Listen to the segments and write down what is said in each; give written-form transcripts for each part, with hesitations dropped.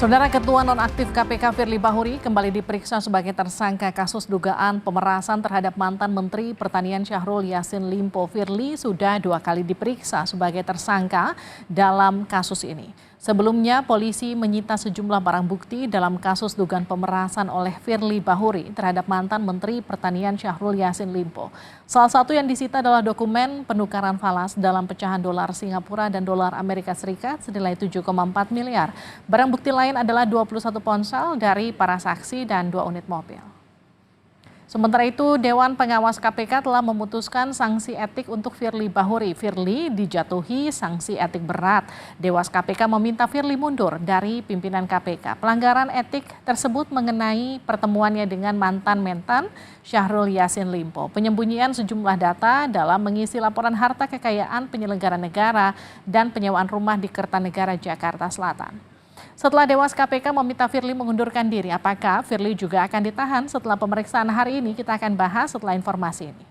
Saudara Ketua Nonaktif KPK Firly Bahuri kembali diperiksa sebagai tersangka kasus dugaan pemerasan terhadap mantan Menteri Pertanian Syahrul Yassin Limpo. Firly sudah 2 kali diperiksa sebagai tersangka dalam kasus ini. Sebelumnya, polisi menyita sejumlah barang bukti dalam kasus dugaan pemerasan oleh Firly Bahuri terhadap mantan Menteri Pertanian Syahrul Yassin Limpo. Salah satu yang disita adalah dokumen penukaran falas dalam pecahan dolar Singapura dan dolar Amerika Serikat senilai 7,4 miliar. Barang bukti lain adalah 21 ponsel dari para saksi dan 2 unit mobil. Sementara itu, Dewan Pengawas KPK telah memutuskan sanksi etik untuk Firly Bahuri. Firly dijatuhi sanksi etik berat. Dewas KPK meminta Firly mundur dari pimpinan KPK. Pelanggaran etik tersebut mengenai pertemuannya dengan mantan Mentan Syahrul Yassin Limpo, penyembunyian sejumlah data dalam mengisi laporan harta kekayaan penyelenggara negara, dan penyewaan rumah di Kertanegara, Jakarta Selatan. Setelah Dewas KPK meminta Firly mengundurkan diri, apakah Firly juga akan ditahan setelah pemeriksaan hari ini? Kita akan bahas setelah informasi ini.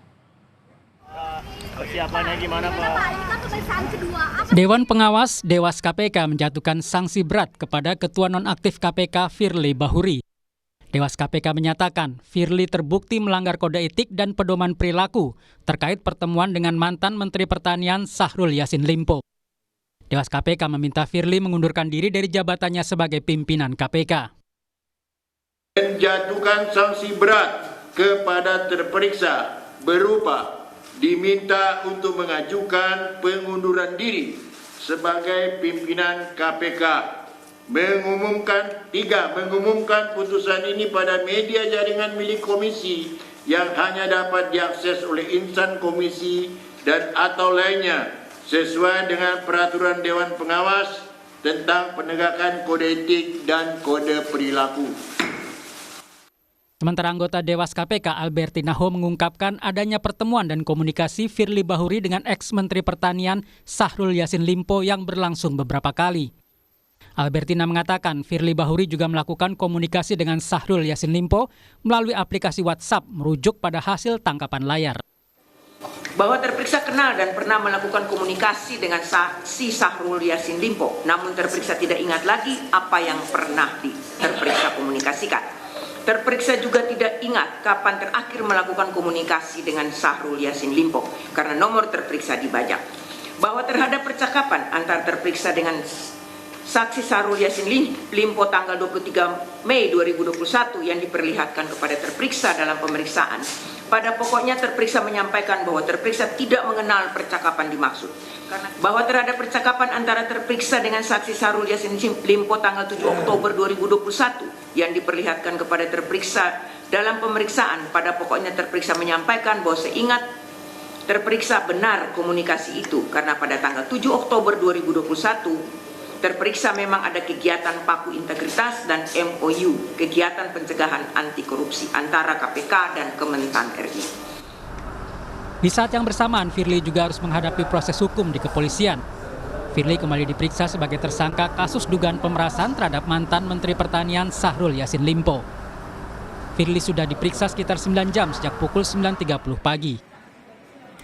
Persiapannya gimana, Pak? Dewan Pengawas Dewas KPK menjatuhkan sanksi berat kepada Ketua Nonaktif KPK Firly Bahuri. Dewas KPK menyatakan Firly terbukti melanggar kode etik dan pedoman perilaku terkait pertemuan dengan mantan Menteri Pertanian Syahrul Yassin Limpo. Dewas KPK meminta Firly mengundurkan diri dari jabatannya sebagai pimpinan KPK. Menjatuhkan sanksi berat kepada terperiksa berupa diminta untuk mengajukan pengunduran diri sebagai pimpinan KPK. Mengumumkan putusan ini pada media jaringan milik komisi yang hanya dapat diakses oleh insan komisi dan atau lainnya sesuai dengan peraturan Dewan Pengawas tentang penegakan kode etik dan kode perilaku. Sementara anggota Dewas KPK Albertina Ho mengungkapkan adanya pertemuan dan komunikasi Firly Bahuri dengan ex-Menteri Pertanian Syahrul Yassin Limpo yang berlangsung beberapa kali. Albertina mengatakan Firly Bahuri juga melakukan komunikasi dengan Syahrul Yassin Limpo melalui aplikasi WhatsApp merujuk pada hasil tangkapan layar. Bahwa terperiksa kenal dan pernah melakukan komunikasi dengan saksi Syahrul Yassin Limpo, namun terperiksa tidak ingat lagi apa yang pernah terperiksa komunikasikan. Terperiksa juga tidak ingat kapan terakhir melakukan komunikasi dengan Syahrul Yassin Limpo karena nomor terperiksa dibajak. Bahwa terhadap percakapan antar terperiksa dengan saksi Syahrul Yassin Limpo tanggal 23 Mei 2021 yang diperlihatkan kepada terperiksa dalam pemeriksaan, pada pokoknya terperiksa menyampaikan bahwa terperiksa tidak mengenal percakapan dimaksud. Bahwa terhadap percakapan antara terperiksa dengan saksi Syahrul Yassin Limpo tanggal 7 Oktober 2021 yang diperlihatkan kepada terperiksa dalam pemeriksaan, pada pokoknya terperiksa menyampaikan bahwa seingat terperiksa benar komunikasi itu karena pada tanggal 7 Oktober 2021 terperiksa memang ada kegiatan paku integritas dan MOU, kegiatan pencegahan anti korupsi antara KPK dan Kementan RI. Di saat yang bersamaan, Firly juga harus menghadapi proses hukum di kepolisian. Firly kembali diperiksa sebagai tersangka kasus dugaan pemerasan terhadap mantan Menteri Pertanian Syahrul Yassin Limpo. Firly sudah diperiksa sekitar 9 jam sejak pukul 9.30 pagi.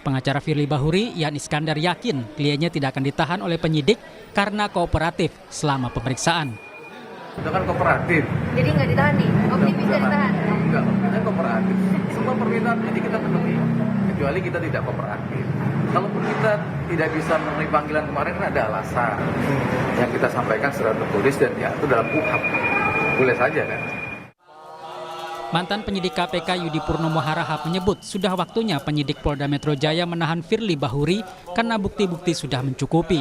Pengacara Firly Bahuri, Yan Iskandar, yakin kliennya tidak akan ditahan oleh penyidik karena kooperatif selama pemeriksaan. Sudah kan kooperatif. Jadi nggak ditahan nih? Optimis nggak ditahan? Enggak, kita kooperatif. Semua permintaan penyidik kita penuhi, kecuali kita tidak kooperatif. Kalaupun kita tidak bisa memenuhi panggilan kemarin, kan ada alasan yang kita sampaikan secara tertulis dan ya itu dalam UHAP. Boleh saja kan? Mantan penyidik KPK Yudi Purnomo Harahap menyebut sudah waktunya penyidik Polda Metro Jaya menahan Firly Bahuri karena bukti-bukti sudah mencukupi.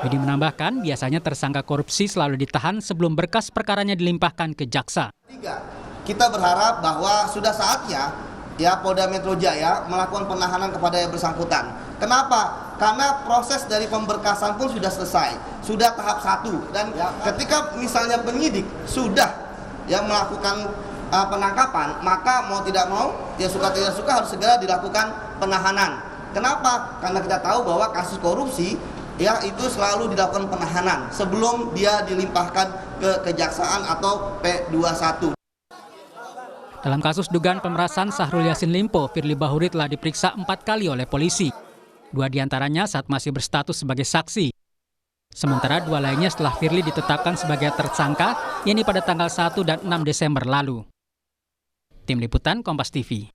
Yudi menambahkan biasanya tersangka korupsi selalu ditahan sebelum berkas perkaranya dilimpahkan ke jaksa. Kita berharap bahwa sudah saatnya ya Polda Metro Jaya melakukan penahanan kepada yang bersangkutan. Kenapa? Karena proses dari pemberkasan pun sudah selesai, sudah tahap 1 dan ketika misalnya penyidik sudah melakukan penangkapan, maka mau tidak mau, ya suka tidak suka harus segera dilakukan penahanan. Kenapa? Karena kita tahu bahwa kasus korupsi ya itu selalu dilakukan penahanan sebelum dia dilimpahkan ke kejaksaan atau P21. Dalam kasus dugaan pemerasan Syahrul Yassin Limpo, Firly Bahuri telah diperiksa 4 kali oleh polisi. 2 diantaranya saat masih berstatus sebagai saksi. Sementara 2 lainnya setelah Firly ditetapkan sebagai tersangka, yakni pada tanggal 1 dan 6 Desember lalu. Tim Liputan Kompas TV.